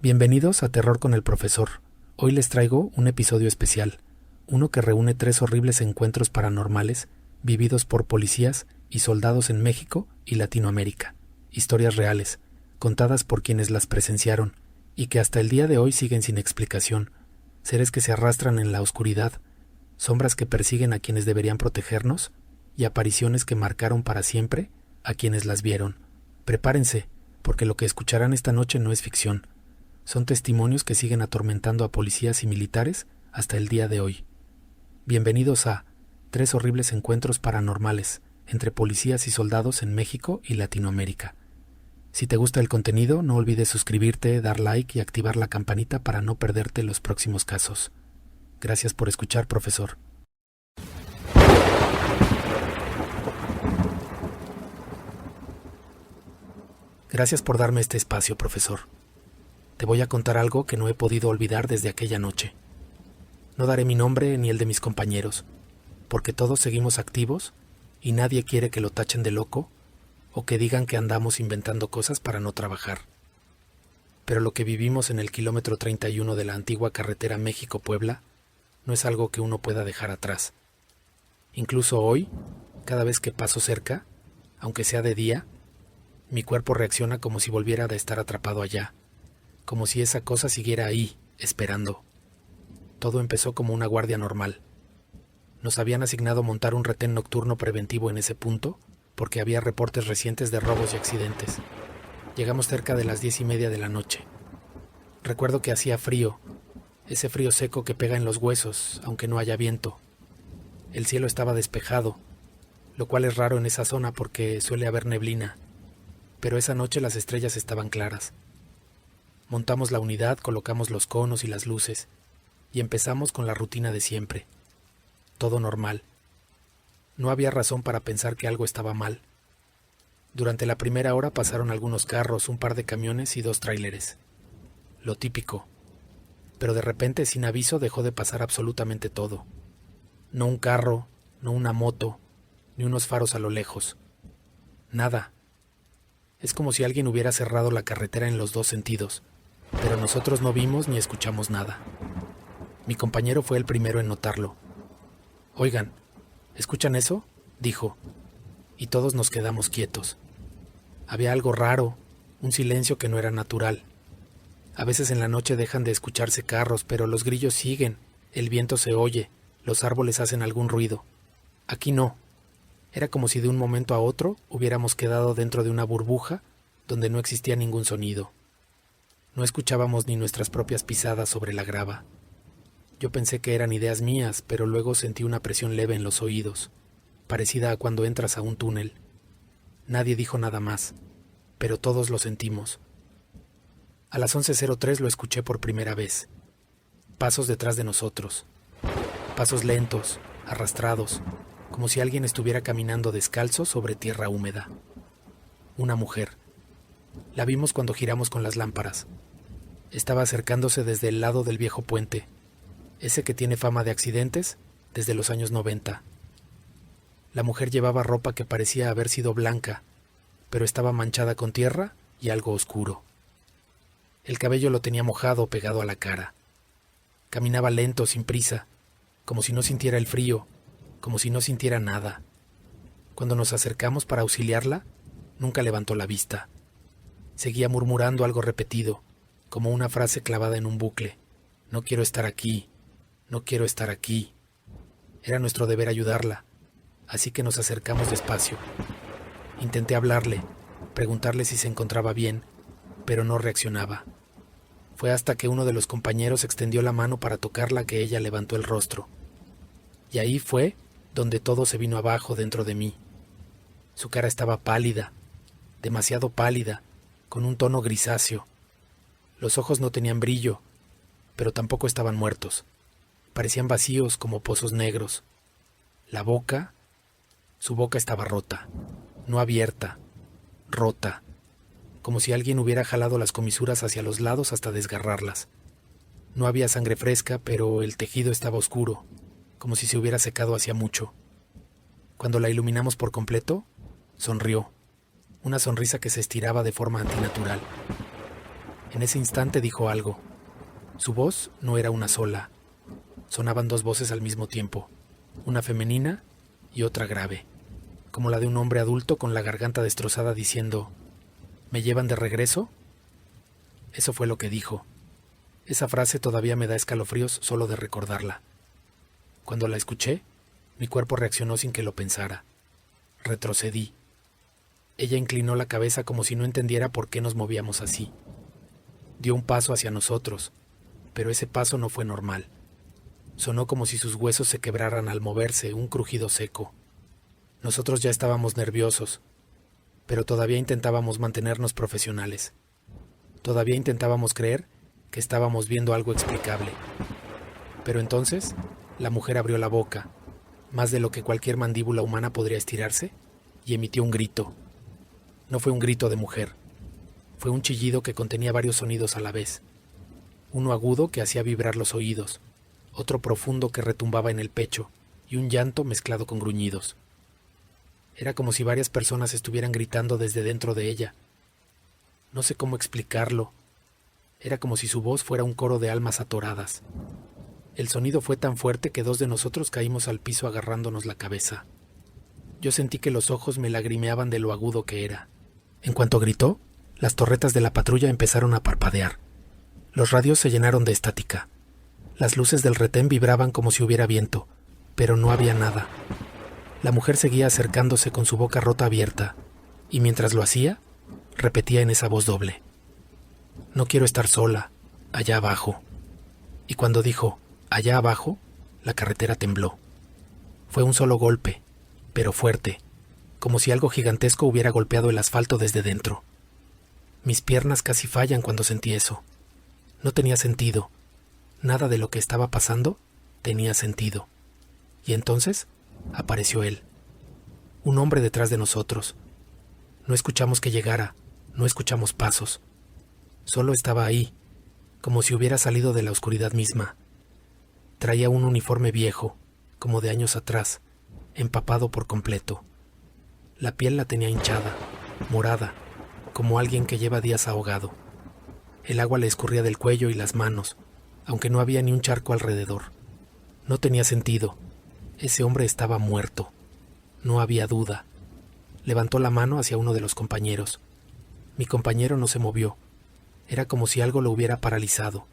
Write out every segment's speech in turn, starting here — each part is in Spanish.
Bienvenidos a Terror con el Profesor. Hoy les traigo un episodio especial, uno que reúne 3 horribles encuentros paranormales vividos por policías y soldados en México y Latinoamérica. Historias reales, contadas por quienes las presenciaron y que hasta el día de hoy siguen sin explicación. Seres que se arrastran en la oscuridad, sombras que persiguen a quienes deberían protegernos y apariciones que marcaron para siempre a quienes las vieron. Prepárense, porque lo que escucharán esta noche no es ficción. Son testimonios que siguen atormentando a policías y militares hasta el día de hoy. Bienvenidos a 3 horribles encuentros paranormales entre policías y soldados en México y Latinoamérica. Si te gusta el contenido, no olvides suscribirte, dar like y activar la campanita para no perderte los próximos casos. Gracias por escuchar, profesor. Gracias por darme este espacio, profesor. Te voy a contar algo que no he podido olvidar desde aquella noche. No daré mi nombre ni el de mis compañeros, porque todos seguimos activos y nadie quiere que lo tachen de loco o que digan que andamos inventando cosas para no trabajar. Pero lo que vivimos en el kilómetro 31 de la antigua carretera México-Puebla no es algo que uno pueda dejar atrás. Incluso hoy, cada vez que paso cerca, aunque sea de día, mi cuerpo reacciona como si volviera a estar atrapado allá, como si esa cosa siguiera ahí, esperando. Todo empezó como una guardia normal. Nos habían asignado montar un retén nocturno preventivo en ese punto, porque había reportes recientes de robos y accidentes. Llegamos cerca de las 10:30 de la noche. Recuerdo que hacía frío, ese frío seco que pega en los huesos, aunque no haya viento. El cielo estaba despejado, lo cual es raro en esa zona porque suele haber neblina, pero esa noche las estrellas estaban claras. Montamos la unidad, colocamos los conos y las luces, y empezamos con la rutina de siempre. Todo normal. No había razón para pensar que algo estaba mal. Durante la primera hora pasaron algunos carros, un par de camiones y 2 tráileres. Lo típico. Pero de repente, sin aviso, dejó de pasar absolutamente todo. No un carro, no una moto, ni unos faros a lo lejos. Nada. Es como si alguien hubiera cerrado la carretera en los 2 sentidos, pero nosotros no vimos ni escuchamos nada. Mi compañero fue el primero en notarlo. «Oigan, ¿escuchan eso?», dijo, y todos nos quedamos quietos. Había algo raro, un silencio que no era natural. A veces en la noche dejan de escucharse carros, pero los grillos siguen, el viento se oye, los árboles hacen algún ruido. Aquí no. Era como si de un momento a otro hubiéramos quedado dentro de una burbuja donde no existía ningún sonido. No escuchábamos ni nuestras propias pisadas sobre la grava. Yo pensé que eran ideas mías, pero luego sentí una presión leve en los oídos, parecida a cuando entras a un túnel. Nadie dijo nada más, pero todos lo sentimos. A las 11:03 lo escuché por primera vez. Pasos detrás de nosotros. Pasos lentos, arrastrados, como si alguien estuviera caminando descalzo sobre tierra húmeda. Una mujer. La vimos cuando giramos con las lámparas. Estaba acercándose desde el lado del viejo puente, ese que tiene fama de accidentes desde los años 90. La mujer llevaba ropa que parecía haber sido blanca, pero estaba manchada con tierra y algo oscuro. El cabello lo tenía mojado pegado a la cara. Caminaba lento, sin prisa, como si no sintiera el frío, como si no sintiera nada. Cuando nos acercamos para auxiliarla, nunca levantó la vista. Seguía murmurando algo repetido, como una frase clavada en un bucle. «No quiero estar aquí, no quiero estar aquí». Era nuestro deber ayudarla, así que nos acercamos despacio. Intenté hablarle, preguntarle si se encontraba bien, pero no reaccionaba. Fue hasta que uno de los compañeros extendió la mano para tocarla que ella levantó el rostro. Y ahí fue donde todo se vino abajo dentro de mí. Su cara estaba pálida, demasiado pálida, con un tono grisáceo. Los ojos no tenían brillo, pero tampoco estaban muertos. Parecían vacíos como pozos negros. La boca, su boca estaba rota, no abierta, rota, como si alguien hubiera jalado las comisuras hacia los lados hasta desgarrarlas. No había sangre fresca, pero el tejido estaba oscuro, como si se hubiera secado hacía mucho. Cuando la iluminamos por completo, sonrió, una sonrisa que se estiraba de forma antinatural. En ese instante dijo algo. Su voz no era una sola. Sonaban dos voces al mismo tiempo, una femenina y otra grave, como la de un hombre adulto con la garganta destrozada diciendo: ¿me llevan de regreso? Eso fue lo que dijo. Esa frase todavía me da escalofríos solo de recordarla. Cuando la escuché, mi cuerpo reaccionó sin que lo pensara. Retrocedí. Ella inclinó la cabeza como si no entendiera por qué nos movíamos así. Dio un paso hacia nosotros, pero ese paso no fue normal. Sonó como si sus huesos se quebraran al moverse, un crujido seco. Nosotros ya estábamos nerviosos, pero todavía intentábamos mantenernos profesionales. Todavía intentábamos creer que estábamos viendo algo explicable. Pero entonces, la mujer abrió la boca, más de lo que cualquier mandíbula humana podría estirarse, y emitió un grito. No fue un grito de mujer. Fue un chillido que contenía varios sonidos a la vez. Uno agudo que hacía vibrar los oídos, otro profundo que retumbaba en el pecho, y un llanto mezclado con gruñidos. Era como si varias personas estuvieran gritando desde dentro de ella. No sé cómo explicarlo. Era como si su voz fuera un coro de almas atoradas. El sonido fue tan fuerte que dos de nosotros caímos al piso agarrándonos la cabeza. Yo sentí que los ojos me lagrimeaban de lo agudo que era. En cuanto gritó, las torretas de la patrulla empezaron a parpadear. Los radios se llenaron de estática. Las luces del retén vibraban como si hubiera viento, pero no había nada. La mujer seguía acercándose con su boca rota abierta, y mientras lo hacía, repetía en esa voz doble: «No quiero estar sola, allá abajo». Y cuando dijo «allá abajo», la carretera tembló. Fue un solo golpe, pero fuerte, como si algo gigantesco hubiera golpeado el asfalto desde dentro. Mis piernas casi fallan cuando sentí eso. No tenía sentido. Nada de lo que estaba pasando tenía sentido. Y entonces apareció él. Un hombre detrás de nosotros. No escuchamos que llegara, no escuchamos pasos. Solo estaba ahí, como si hubiera salido de la oscuridad misma. Traía un uniforme viejo, como de años atrás, empapado por completo. La piel la tenía hinchada, morada, como alguien que lleva días ahogado. El agua le escurría del cuello y las manos, aunque no había ni un charco alrededor. No tenía sentido. Ese hombre estaba muerto. No había duda. Levantó la mano hacia uno de los compañeros. Mi compañero no se movió. Era como si algo lo hubiera paralizado.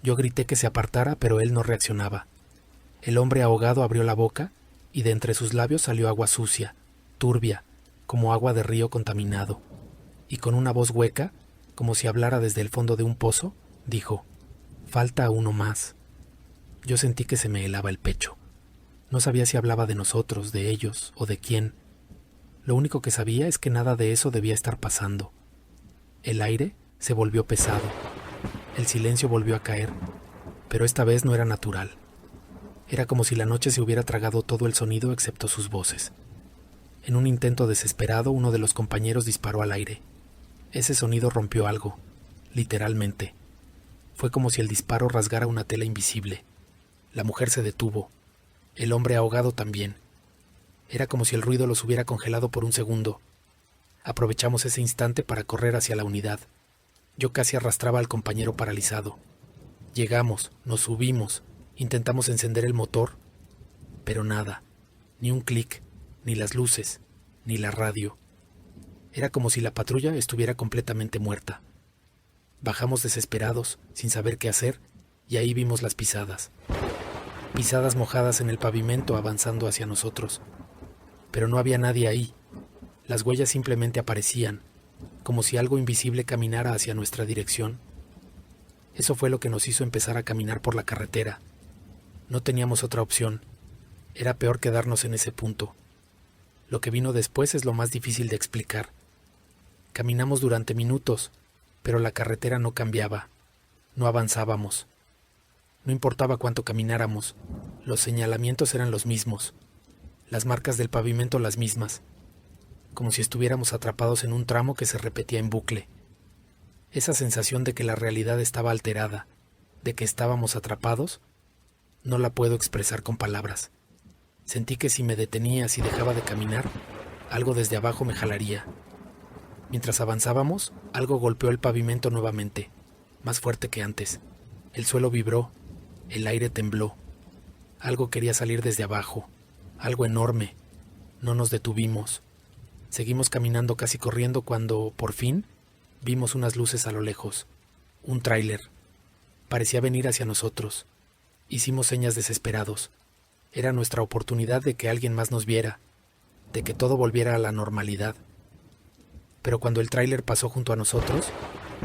Yo grité que se apartara, pero él no reaccionaba. El hombre ahogado abrió la boca y de entre sus labios salió agua sucia, turbia, como agua de río contaminado. Y con una voz hueca, como si hablara desde el fondo de un pozo, dijo: «Falta uno más». Yo sentí que se me helaba el pecho. No sabía si hablaba de nosotros, de ellos o de quién. Lo único que sabía es que nada de eso debía estar pasando. El aire se volvió pesado. El silencio volvió a caer, pero esta vez no era natural. Era como si la noche se hubiera tragado todo el sonido excepto sus voces. En un intento desesperado, uno de los compañeros disparó al aire. Ese sonido rompió algo, literalmente. Fue como si el disparo rasgara una tela invisible. La mujer se detuvo. El hombre ahogado también. Era como si el ruido los hubiera congelado por un segundo. Aprovechamos ese instante para correr hacia la unidad. Yo casi arrastraba al compañero paralizado. Llegamos, nos subimos, intentamos encender el motor, pero nada, ni un clic, ni las luces, ni la radio. Era como si la patrulla estuviera completamente muerta. Bajamos desesperados, sin saber qué hacer, y ahí vimos las pisadas. Pisadas mojadas en el pavimento avanzando hacia nosotros. Pero no había nadie ahí. Las huellas simplemente aparecían, como si algo invisible caminara hacia nuestra dirección. Eso fue lo que nos hizo empezar a caminar por la carretera. No teníamos otra opción. Era peor quedarnos en ese punto. Lo que vino después es lo más difícil de explicar. Caminamos durante minutos, pero la carretera no cambiaba. No avanzábamos. No importaba cuánto camináramos, los señalamientos eran los mismos, las marcas del pavimento las mismas, como si estuviéramos atrapados en un tramo que se repetía en bucle. Esa sensación de que la realidad estaba alterada, de que estábamos atrapados, no la puedo expresar con palabras. Sentí que si me detenía, si dejaba de caminar, algo desde abajo me jalaría. Mientras avanzábamos, algo golpeó el pavimento nuevamente. más fuerte que antes. El suelo vibró, el aire tembló. Algo quería salir desde abajo, algo enorme. No nos detuvimos. Seguimos caminando casi corriendo cuando, por fin, vimos unas luces a lo lejos. Un tráiler. Parecía venir hacia nosotros. Hicimos señas desesperados. Era nuestra oportunidad de que alguien más nos viera, de que todo volviera a la normalidad. Pero cuando el tráiler pasó junto a nosotros,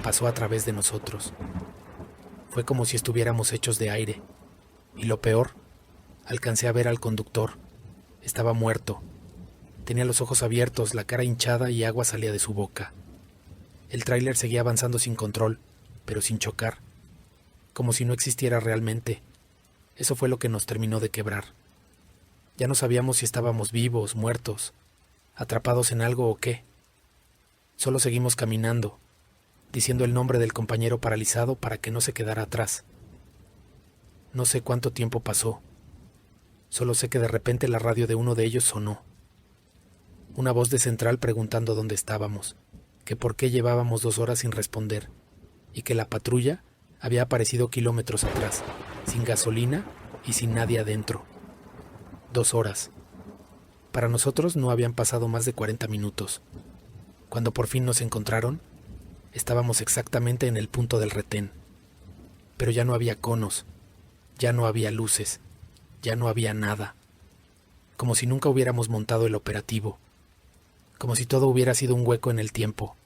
pasó a través de nosotros. Fue como si estuviéramos hechos de aire. Y lo peor, alcancé a ver al conductor. Estaba muerto. Tenía los ojos abiertos, la cara hinchada y agua salía de su boca. El tráiler seguía avanzando sin control, pero sin chocar, como si no existiera realmente. Eso fue lo que nos terminó de quebrar. Ya no sabíamos si estábamos vivos, muertos, atrapados en algo o qué. Solo seguimos caminando, diciendo el nombre del compañero paralizado para que no se quedara atrás. No sé cuánto tiempo pasó. Solo sé que de repente la radio de uno de ellos sonó. Una voz de central preguntando dónde estábamos, que por qué llevábamos 2 horas sin responder, y que la patrulla había aparecido kilómetros atrás, sin gasolina y sin nadie adentro. 2 horas. Para nosotros no habían pasado más de 40 minutos. Cuando por fin nos encontraron, estábamos exactamente en el punto del retén. Pero ya no había conos, ya no había luces, ya no había nada. Como si nunca hubiéramos montado el operativo. Como si todo hubiera sido un hueco en el tiempo.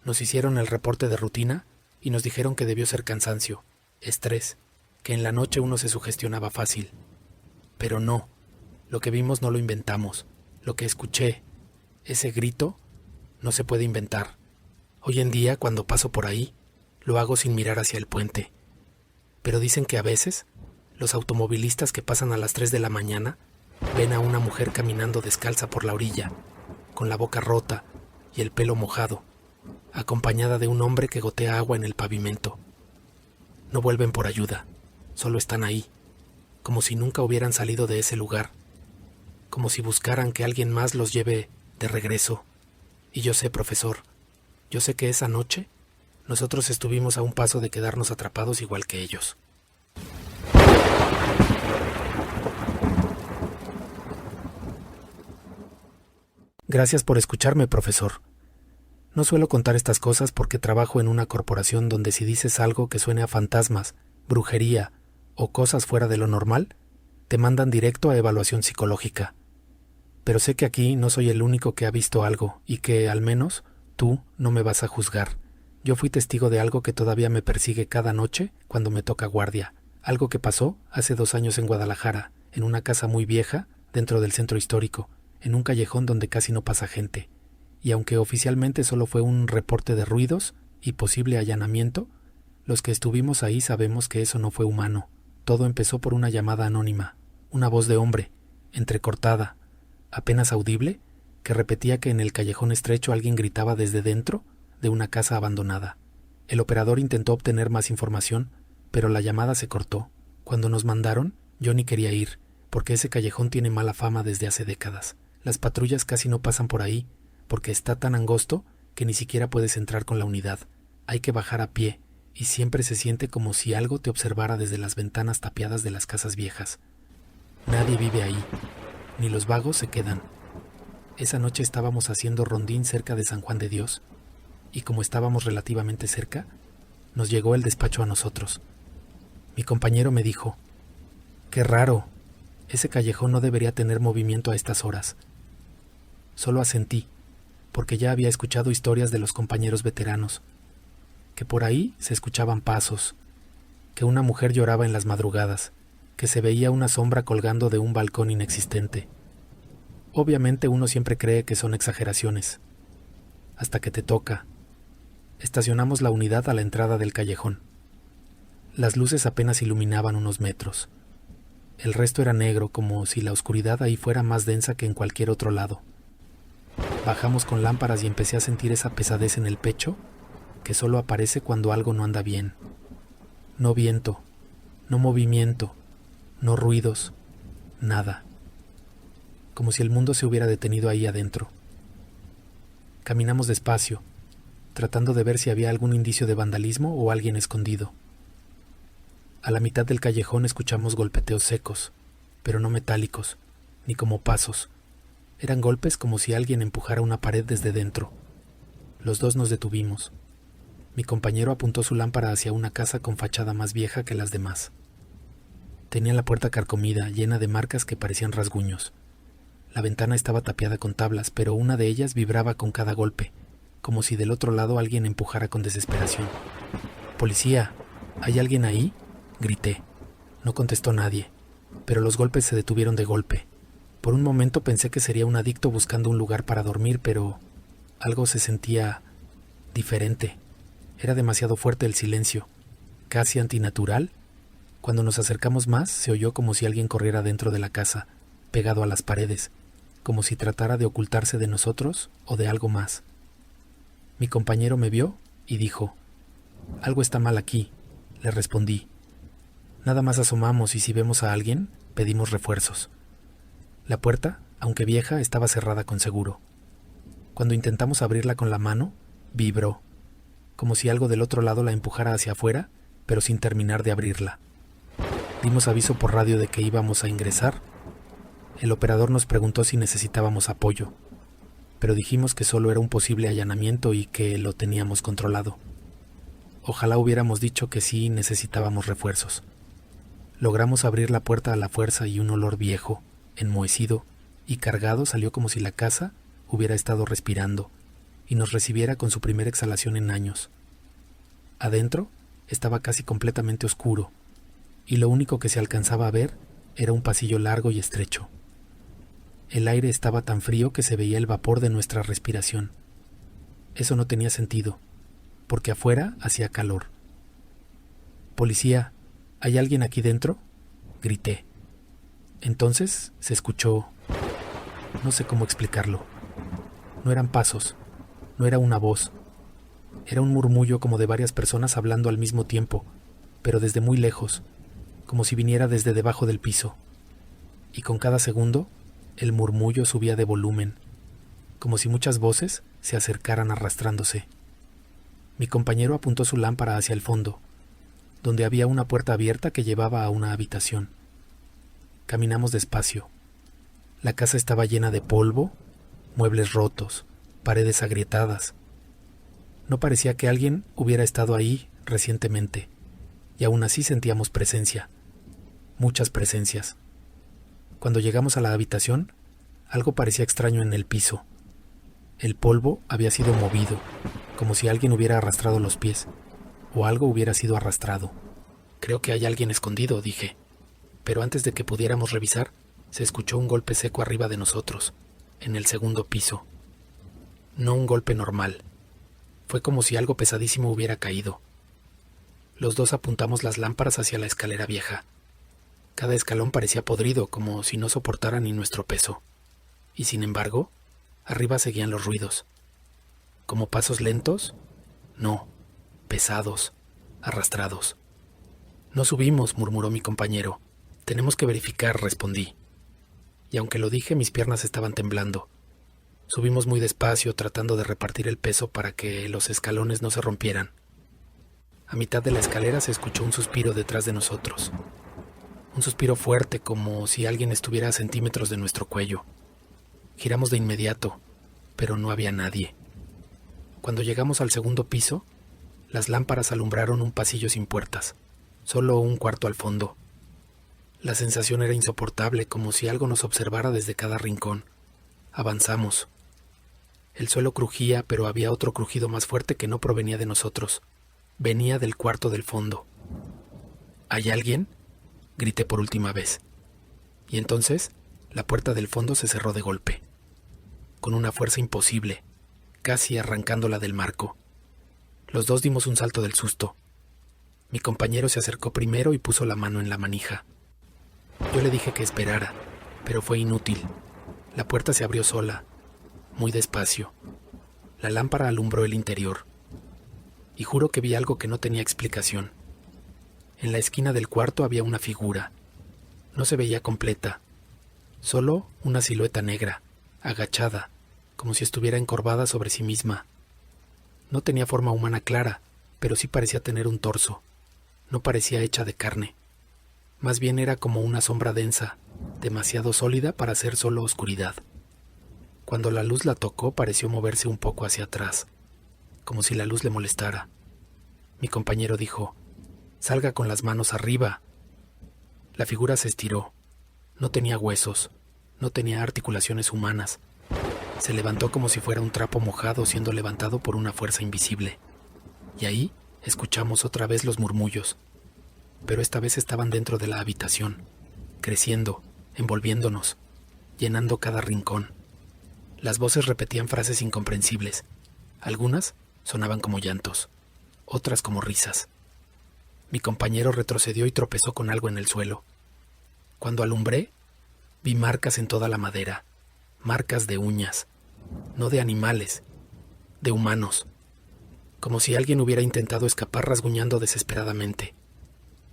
Nos hicieron el reporte de rutina y nos dijeron que debió ser cansancio, estrés, que en la noche uno se sugestionaba fácil. Pero no, lo que vimos no lo inventamos. Lo que escuché, ese grito, no se puede inventar. Hoy en día, cuando paso por ahí, lo hago sin mirar hacia el puente. Pero dicen que a veces, los automovilistas que pasan a las 3 de la mañana ven a una mujer caminando descalza por la orilla, con la boca rota y el pelo mojado, acompañada de un hombre que gotea agua en el pavimento. No vuelven por ayuda, solo están ahí, como si nunca hubieran salido de ese lugar, como si buscaran que alguien más los lleve de regreso. Y yo sé, profesor, yo sé que esa noche nosotros estuvimos a un paso de quedarnos atrapados igual que ellos. Gracias por escucharme, profesor. No suelo contar estas cosas porque trabajo en una corporación donde si dices algo que suene a fantasmas, brujería o cosas fuera de lo normal, te mandan directo a evaluación psicológica. Pero sé que aquí no soy el único que ha visto algo y que, al menos, tú no me vas a juzgar. Yo fui testigo de algo que todavía me persigue cada noche cuando me toca guardia. Algo que pasó hace 2 años en Guadalajara, en una casa muy vieja, dentro del centro histórico, en un callejón donde casi no pasa gente. Y aunque oficialmente solo fue un reporte de ruidos y posible allanamiento, los que estuvimos ahí sabemos que eso no fue humano. Todo empezó por una llamada anónima, una voz de hombre, entrecortada, apenas audible, que repetía que en el callejón estrecho alguien gritaba desde dentro de una casa abandonada. El operador intentó obtener más información, pero la llamada se cortó. Cuando nos mandaron, yo ni quería ir, porque ese callejón tiene mala fama desde hace décadas. Las patrullas casi no pasan por ahí, porque está tan angosto que ni siquiera puedes entrar con la unidad. Hay que bajar a pie, y siempre se siente como si algo te observara desde las ventanas tapiadas de las casas viejas. Nadie vive ahí, ni los vagos se quedan. Esa noche estábamos haciendo rondín cerca de San Juan de Dios, y como estábamos relativamente cerca, nos llegó el despacho a nosotros. Mi compañero me dijo: «Qué raro, ese callejón no debería tener movimiento a estas horas». Solo asentí, porque ya había escuchado historias de los compañeros veteranos, que por ahí se escuchaban pasos, que una mujer lloraba en las madrugadas, que se veía una sombra colgando de un balcón inexistente. Obviamente uno siempre cree que son exageraciones, hasta que te toca. Estacionamos la unidad a la entrada del callejón. Las luces apenas iluminaban unos metros. El resto era negro, como si la oscuridad ahí fuera más densa que en cualquier otro lado. Bajamos con lámparas y empecé a sentir esa pesadez en el pecho que solo aparece cuando algo no anda bien. No viento, no movimiento, no ruidos, nada. Como si el mundo se hubiera detenido ahí adentro. Caminamos despacio, tratando de ver si había algún indicio de vandalismo o alguien escondido. A la mitad del callejón escuchamos golpeteos secos, pero no metálicos, ni como pasos. Eran golpes como si alguien empujara una pared desde dentro. Los dos nos detuvimos. Mi compañero apuntó su lámpara hacia una casa con fachada más vieja que las demás. Tenía la puerta carcomida, llena de marcas que parecían rasguños. La ventana estaba tapiada con tablas, pero una de ellas vibraba con cada golpe, como si del otro lado alguien empujara con desesperación. «¡Policía! ¿Hay alguien ahí?», grité. No contestó nadie, pero los golpes se detuvieron de golpe. Por un momento pensé que sería un adicto buscando un lugar para dormir, pero algo se sentía diferente. Era demasiado fuerte el silencio, casi antinatural. Cuando nos acercamos más, se oyó como si alguien corriera dentro de la casa, pegado a las paredes, como si tratara de ocultarse de nosotros o de algo más. Mi compañero me vio y dijo: «Algo está mal aquí», le respondí. Nada más asomamos y si vemos a alguien, pedimos refuerzos. La puerta, aunque vieja, estaba cerrada con seguro. Cuando intentamos abrirla con la mano, vibró, como si algo del otro lado la empujara hacia afuera, pero sin terminar de abrirla. Dimos aviso por radio de que íbamos a ingresar. El operador nos preguntó si necesitábamos apoyo, pero dijimos que solo era un posible allanamiento y que lo teníamos controlado. Ojalá hubiéramos dicho que sí necesitábamos refuerzos. Logramos abrir la puerta a la fuerza y un olor viejo, enmohecido y cargado salió como si la casa hubiera estado respirando y nos recibiera con su primera exhalación en años. Adentro estaba casi completamente oscuro y lo único que se alcanzaba a ver era un pasillo largo y estrecho. El aire estaba tan frío que se veía el vapor de nuestra respiración. Eso no tenía sentido, porque afuera hacía calor. «Policía, ¿hay alguien aquí dentro?», grité. Entonces se escuchó... no sé cómo explicarlo. No eran pasos, no era una voz. Era un murmullo como de varias personas hablando al mismo tiempo, pero desde muy lejos, como si viniera desde debajo del piso. Y con cada segundo, el murmullo subía de volumen, como si muchas voces se acercaran arrastrándose. Mi compañero apuntó su lámpara hacia el fondo, donde había una puerta abierta que llevaba a una habitación. Caminamos despacio. La casa estaba llena de polvo, muebles rotos, paredes agrietadas. No parecía que alguien hubiera estado ahí recientemente, y aún así sentíamos presencia, muchas presencias. Cuando llegamos a la habitación, algo parecía extraño en el piso. El polvo había sido movido, como si alguien hubiera arrastrado los pies, o algo hubiera sido arrastrado. «Creo que hay alguien escondido», dije, pero antes de que pudiéramos revisar, se escuchó un golpe seco arriba de nosotros, en el segundo piso. No un golpe normal. Fue como si algo pesadísimo hubiera caído. Los dos apuntamos las lámparas hacia la escalera vieja. Cada escalón parecía podrido, como si no soportara ni nuestro peso. Y sin embargo, arriba seguían los ruidos. ¿Como pasos lentos? No, pesados, arrastrados. «No subimos», murmuró mi compañero. «Tenemos que verificar», respondí. Y aunque lo dije, mis piernas estaban temblando. Subimos muy despacio, tratando de repartir el peso para que los escalones no se rompieran. A mitad de la escalera se escuchó un suspiro detrás de nosotros. Un suspiro fuerte, como si alguien estuviera a centímetros de nuestro cuello. Giramos de inmediato, pero no había nadie. Cuando llegamos al segundo piso, las lámparas alumbraron un pasillo sin puertas, solo un cuarto al fondo. La sensación era insoportable, como si algo nos observara desde cada rincón. Avanzamos. El suelo crujía, pero había otro crujido más fuerte que no provenía de nosotros. Venía del cuarto del fondo. «¿Hay alguien?», grité por última vez. Y entonces, la puerta del fondo se cerró de golpe, con una fuerza imposible, casi arrancándola del marco. Los dos dimos un salto del susto. Mi compañero se acercó primero y puso la mano en la manija. Yo le dije que esperara, pero fue inútil. La puerta se abrió sola, muy despacio. La lámpara alumbró el interior. Y juro que vi algo que no tenía explicación. En la esquina del cuarto había una figura. No se veía completa, solo una silueta negra, agachada, como si estuviera encorvada sobre sí misma. No tenía forma humana clara, pero sí parecía tener un torso. No parecía hecha de carne. Más bien era como una sombra densa, demasiado sólida para ser solo oscuridad. Cuando la luz la tocó, pareció moverse un poco hacia atrás, como si la luz le molestara. Mi compañero dijo: «Salga con las manos arriba». La figura se estiró. No tenía huesos, no tenía articulaciones humanas. Se levantó como si fuera un trapo mojado siendo levantado por una fuerza invisible. Y ahí escuchamos otra vez los murmullos, pero esta vez estaban dentro de la habitación, creciendo, envolviéndonos, llenando cada rincón. Las voces repetían frases incomprensibles. Algunas sonaban como llantos, otras como risas. Mi compañero retrocedió y tropezó con algo en el suelo. Cuando alumbré, vi marcas en toda la madera, marcas de uñas, no de animales, de humanos, como si alguien hubiera intentado escapar rasguñando desesperadamente.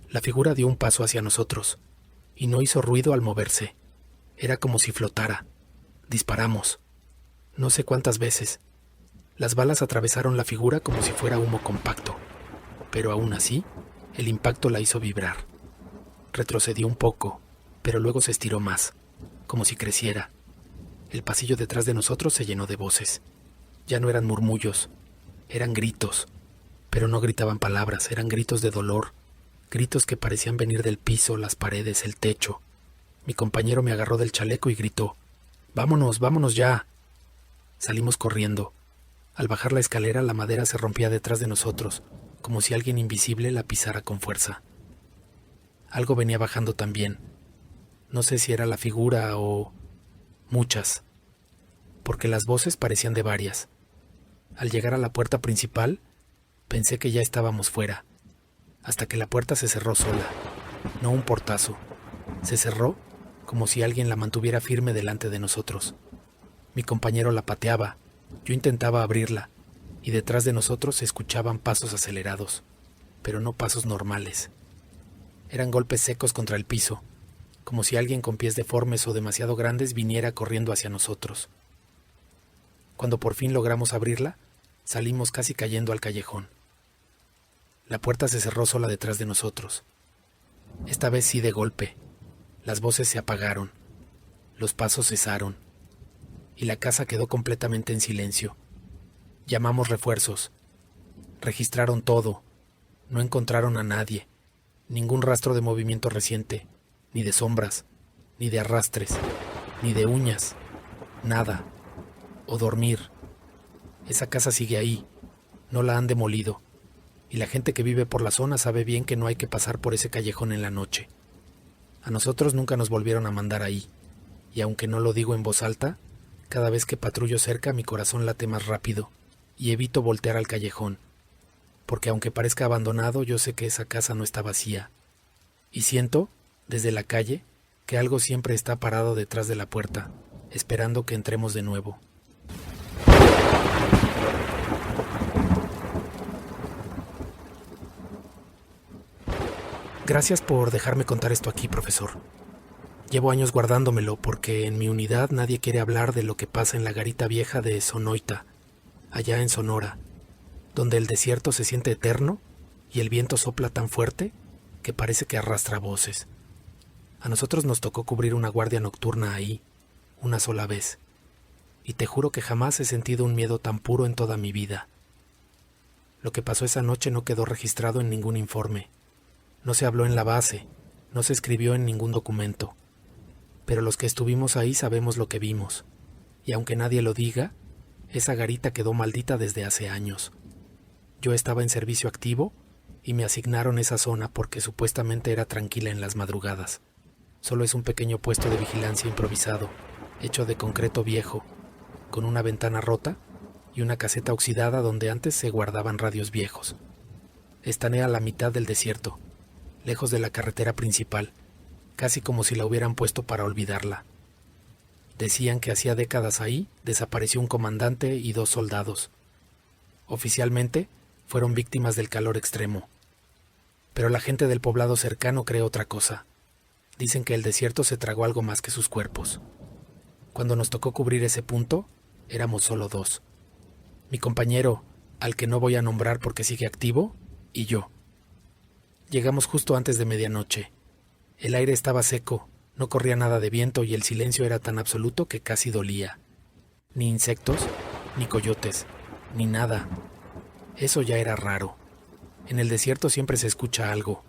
La figura dio un paso hacia nosotros, y no hizo ruido al moverse. Era como si flotara. Disparamos. No sé cuántas veces. Las balas atravesaron la figura como si fuera humo compacto, pero aún así, el impacto la hizo vibrar. Retrocedió un poco, pero luego se estiró más, como si creciera. El pasillo detrás de nosotros se llenó de voces. Ya no eran murmullos, eran gritos, pero no gritaban palabras, eran gritos de dolor, gritos que parecían venir del piso, las paredes, el techo. Mi compañero me agarró del chaleco y gritó: «¡Vámonos, vámonos ya!». Salimos corriendo. Al bajar la escalera, la madera se rompía detrás de nosotros, como si alguien invisible la pisara con fuerza. Algo venía bajando también. No sé si era la figura o muchas, porque las voces parecían de varias. Al llegar a la puerta principal, pensé que ya estábamos fuera, hasta que la puerta se cerró sola, no un portazo. Se cerró como si alguien la mantuviera firme delante de nosotros. Mi compañero la pateaba, yo intentaba abrirla, y detrás de nosotros se escuchaban pasos acelerados, pero no pasos normales. Eran golpes secos contra el piso, como si alguien con pies deformes o demasiado grandes viniera corriendo hacia nosotros. Cuando por fin logramos abrirla, salimos casi cayendo al callejón. La puerta se cerró sola detrás de nosotros. Esta vez sí de golpe. Las voces se apagaron, los pasos cesaron, y la casa quedó completamente en silencio. Llamamos refuerzos. Registraron todo. No encontraron a nadie. Ningún rastro de movimiento reciente, ni de sombras, ni de arrastres, ni de uñas. Nada. O dormir. Esa casa sigue ahí. No la han demolido. Y la gente que vive por la zona sabe bien que no hay que pasar por ese callejón en la noche. A nosotros nunca nos volvieron a mandar ahí. Y aunque no lo digo en voz alta, cada vez que patrullo cerca mi corazón late más rápido y evito voltear al callejón, porque aunque parezca abandonado, yo sé que esa casa no está vacía. Y siento, desde la calle, que algo siempre está parado detrás de la puerta, esperando que entremos de nuevo. Gracias por dejarme contar esto aquí, profesor. Llevo años guardándomelo porque en mi unidad nadie quiere hablar de lo que pasa en la garita vieja de Sonoita, allá en Sonora, donde el desierto se siente eterno y el viento sopla tan fuerte que parece que arrastra voces. A nosotros nos tocó cubrir una guardia nocturna ahí, una sola vez, y te juro que jamás he sentido un miedo tan puro en toda mi vida. Lo que pasó esa noche no quedó registrado en ningún informe. No se habló en la base, no se escribió en ningún documento. Pero los que estuvimos ahí sabemos lo que vimos. Y aunque nadie lo diga, esa garita quedó maldita desde hace años. Yo estaba en servicio activo y me asignaron esa zona porque supuestamente era tranquila en las madrugadas. Solo es un pequeño puesto de vigilancia improvisado, hecho de concreto viejo, con una ventana rota y una caseta oxidada donde antes se guardaban radios viejos. Estané a la mitad del desierto, lejos de la carretera principal, casi como si la hubieran puesto para olvidarla. Decían que hacía décadas ahí desapareció un comandante y 2 soldados. Oficialmente fueron víctimas del calor extremo. Pero la gente del poblado cercano cree otra cosa. Dicen que el desierto se tragó algo más que sus cuerpos. Cuando nos tocó cubrir ese punto, éramos solo 2. Mi compañero, al que no voy a nombrar porque sigue activo, y yo. Llegamos justo antes de medianoche. El aire estaba seco, no corría nada de viento y el silencio era tan absoluto que casi dolía. Ni insectos, ni coyotes, ni nada. Eso ya era raro. En el desierto siempre se escucha algo.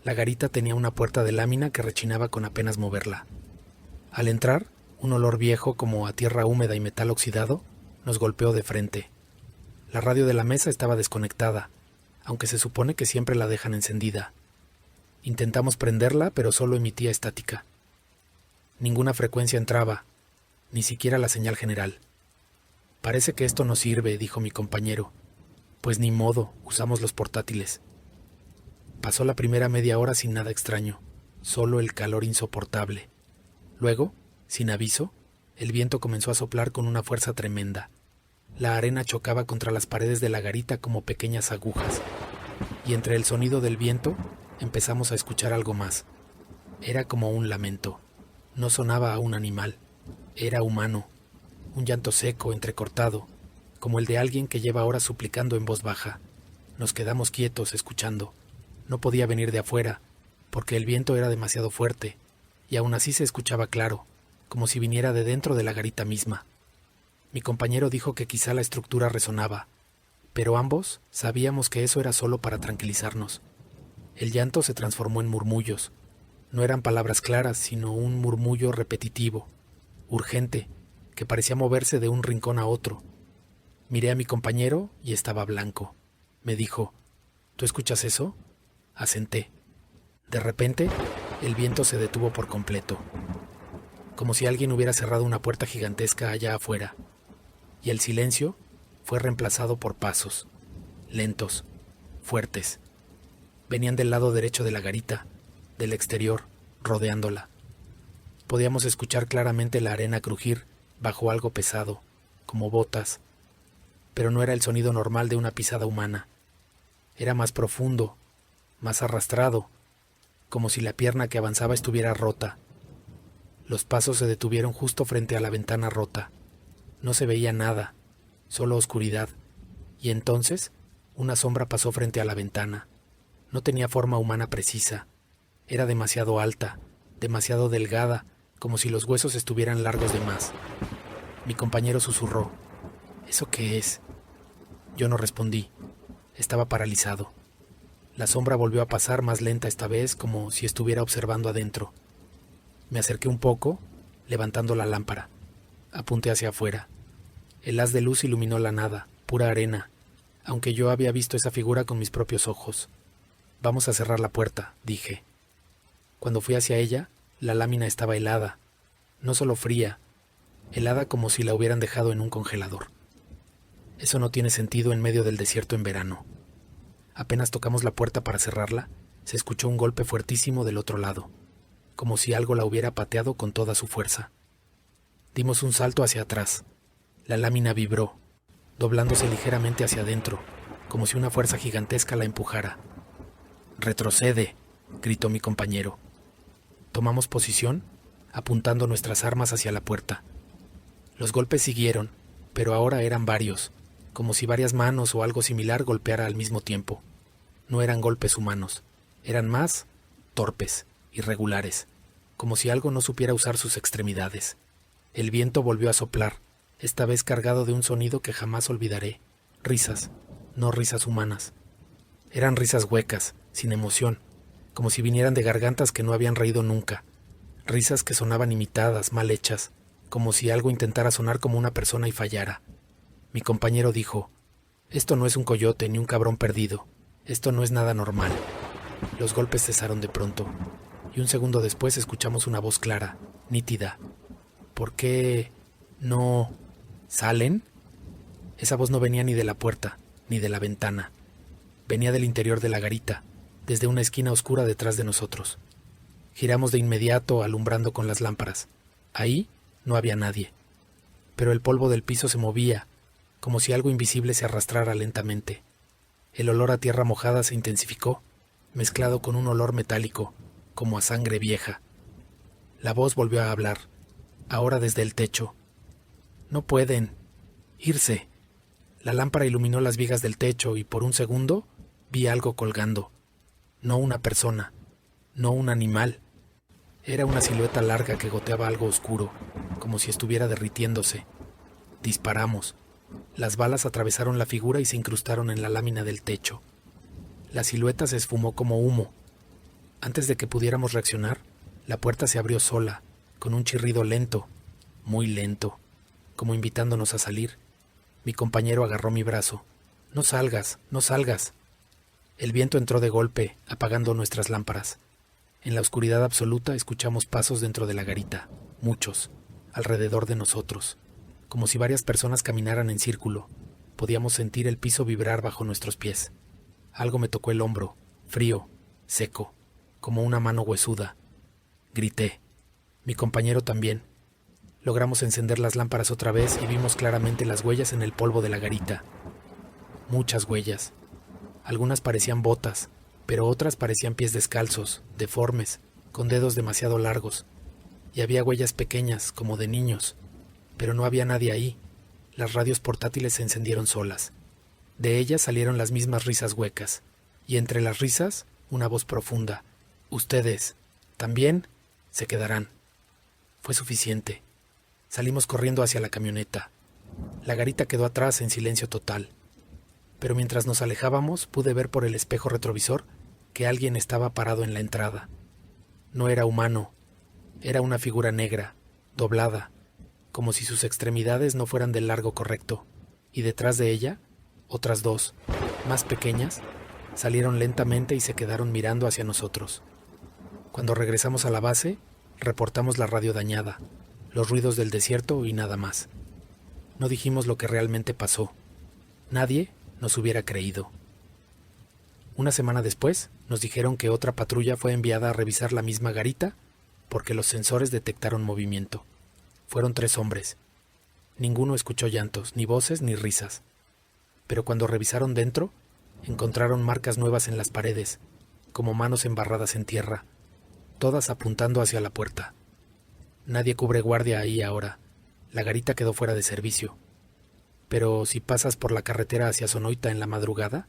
La garita tenía una puerta de lámina que rechinaba con apenas moverla. Al entrar, un olor viejo como a tierra húmeda y metal oxidado nos golpeó de frente. La radio de la mesa estaba desconectada, aunque se supone que siempre la dejan encendida. Intentamos prenderla, pero solo emitía estática. Ninguna frecuencia entraba, ni siquiera la señal general. Parece que esto no sirve, dijo mi compañero. Pues ni modo, usamos los portátiles. Pasó la primera media hora sin nada extraño, solo el calor insoportable. Luego, sin aviso, el viento comenzó a soplar con una fuerza tremenda. La arena chocaba contra las paredes de la garita como pequeñas agujas, y entre el sonido del viento empezamos a escuchar algo más. Era como un lamento. No sonaba a un animal, era humano, un llanto seco, entrecortado, como el de alguien que lleva horas suplicando en voz baja. Nos quedamos quietos, escuchando. No podía venir de afuera, porque el viento era demasiado fuerte, y aún así se escuchaba claro, como si viniera de dentro de la garita misma. Mi compañero dijo que quizá la estructura resonaba, pero ambos sabíamos que eso era solo para tranquilizarnos. El llanto se transformó en murmullos. No eran palabras claras, sino un murmullo repetitivo, urgente, que parecía moverse de un rincón a otro. Miré a mi compañero y estaba blanco. Me dijo, ¿tú escuchas eso? Asenté. De repente, el viento se detuvo por completo, como si alguien hubiera cerrado una puerta gigantesca allá afuera, y el silencio fue reemplazado por pasos, lentos, fuertes. Venían del lado derecho de la garita, del exterior, rodeándola. Podíamos escuchar claramente la arena crujir bajo algo pesado, como botas, pero no era el sonido normal de una pisada humana. Era más profundo, más arrastrado, como si la pierna que avanzaba estuviera rota. Los pasos se detuvieron justo frente a la ventana rota. No se veía nada, solo oscuridad, y entonces una sombra pasó frente a la ventana. No tenía forma humana precisa. Era demasiado alta, demasiado delgada, como si los huesos estuvieran largos de más. Mi compañero susurró, ¿eso qué es? Yo no respondí. Estaba paralizado. La sombra volvió a pasar más lenta esta vez, como si estuviera observando adentro. Me acerqué un poco, levantando la lámpara. Apunté hacia afuera. El haz de luz iluminó la nada, pura arena, aunque yo había visto esa figura con mis propios ojos. Vamos a cerrar la puerta, dije. Cuando fui hacia ella, la lámina estaba helada. No solo fría, helada como si la hubieran dejado en un congelador. Eso no tiene sentido en medio del desierto en verano. Apenas tocamos la puerta para cerrarla, se escuchó un golpe fuertísimo del otro lado, como si algo la hubiera pateado con toda su fuerza. Dimos un salto hacia atrás. La lámina vibró, doblándose ligeramente hacia adentro, como si una fuerza gigantesca la empujara. «¡Retrocede!», gritó mi compañero. Tomamos posición, apuntando nuestras armas hacia la puerta. Los golpes siguieron, pero ahora eran varios, como si varias manos o algo similar golpeara al mismo tiempo. No eran golpes humanos, eran más torpes, irregulares, como si algo no supiera usar sus extremidades. El viento volvió a soplar, esta vez cargado de un sonido que jamás olvidaré. Risas, no risas humanas. Eran risas huecas, sin emoción, como si vinieran de gargantas que no habían reído nunca. Risas que sonaban imitadas, mal hechas, como si algo intentara sonar como una persona y fallara. Mi compañero dijo, «Esto no es un coyote ni un cabrón perdido. Esto no es nada normal». Los golpes cesaron de pronto, y un segundo después escuchamos una voz clara, nítida. «¿Por qué no salen?» Esa voz no venía ni de la puerta, ni de la ventana. Venía del interior de la garita, desde una esquina oscura detrás de nosotros. Giramos de inmediato, alumbrando con las lámparas. Ahí no había nadie. Pero el polvo del piso se movía, como si algo invisible se arrastrara lentamente. El olor a tierra mojada se intensificó, mezclado con un olor metálico, como a sangre vieja. La voz volvió a hablar, ahora desde el techo. «No pueden irse. La lámpara iluminó las vigas del techo y por un segundo vi algo colgando. No una persona, no un animal. Era una silueta larga que goteaba algo oscuro, como si estuviera derritiéndose. Disparamos. Las balas atravesaron la figura y se incrustaron en la lámina del techo. La silueta se esfumó como humo. Antes de que pudiéramos reaccionar, la puerta se abrió sola, con un chirrido lento, muy lento, como invitándonos a salir. Mi compañero agarró mi brazo. «No salgas, no salgas». El viento entró de golpe, apagando nuestras lámparas. En la oscuridad absoluta escuchamos pasos dentro de la garita, muchos, alrededor de nosotros, como si varias personas caminaran en círculo. Podíamos sentir el piso vibrar bajo nuestros pies. Algo me tocó el hombro, frío, seco, como una mano huesuda. Grité. Mi compañero también. Logramos encender las lámparas otra vez y vimos claramente las huellas en el polvo de la garita. Muchas huellas. Algunas parecían botas, pero otras parecían pies descalzos, deformes, con dedos demasiado largos. Y había huellas pequeñas, como de niños. Pero no había nadie ahí. Las radios portátiles se encendieron solas. De ellas salieron las mismas risas huecas. Y entre las risas, una voz profunda. «Ustedes, ¿también? Se quedarán». Fue suficiente. Salimos corriendo hacia la camioneta. La garita quedó atrás en silencio total. Pero mientras nos alejábamos, pude ver por el espejo retrovisor que alguien estaba parado en la entrada. No era humano. Era una figura negra, doblada, como si sus extremidades no fueran del largo correcto. Y detrás de ella, otras dos, más pequeñas, salieron lentamente y se quedaron mirando hacia nosotros. Cuando regresamos a la base, reportamos la radio dañada, los ruidos del desierto y nada más. No dijimos lo que realmente pasó. Nadie nos hubiera creído. Una semana después, nos dijeron que otra patrulla fue enviada a revisar la misma garita porque los sensores detectaron movimiento. Fueron 3 hombres. Ninguno escuchó llantos, ni voces, ni risas. Pero cuando revisaron dentro, encontraron marcas nuevas en las paredes, como manos embarradas en tierra, todas apuntando hacia la puerta. Nadie cubre guardia ahí ahora. La garita quedó fuera de servicio. Pero si pasas por la carretera hacia Sonoita en la madrugada,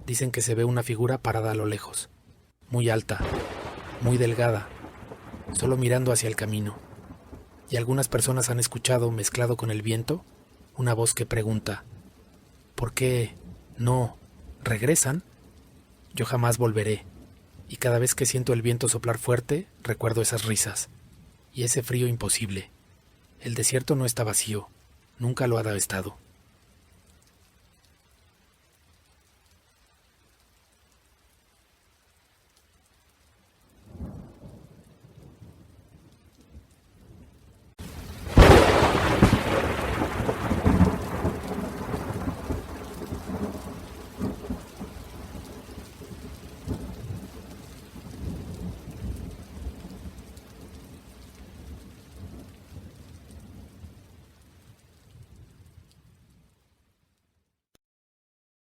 dicen que se ve una figura parada a lo lejos, muy alta, muy delgada, solo mirando hacia el camino. Y algunas personas han escuchado, mezclado con el viento, una voz que pregunta: ¿por qué no regresan? Yo jamás volveré, y cada vez que siento el viento soplar fuerte, recuerdo esas risas y ese frío imposible. El desierto no está vacío, nunca lo ha estado.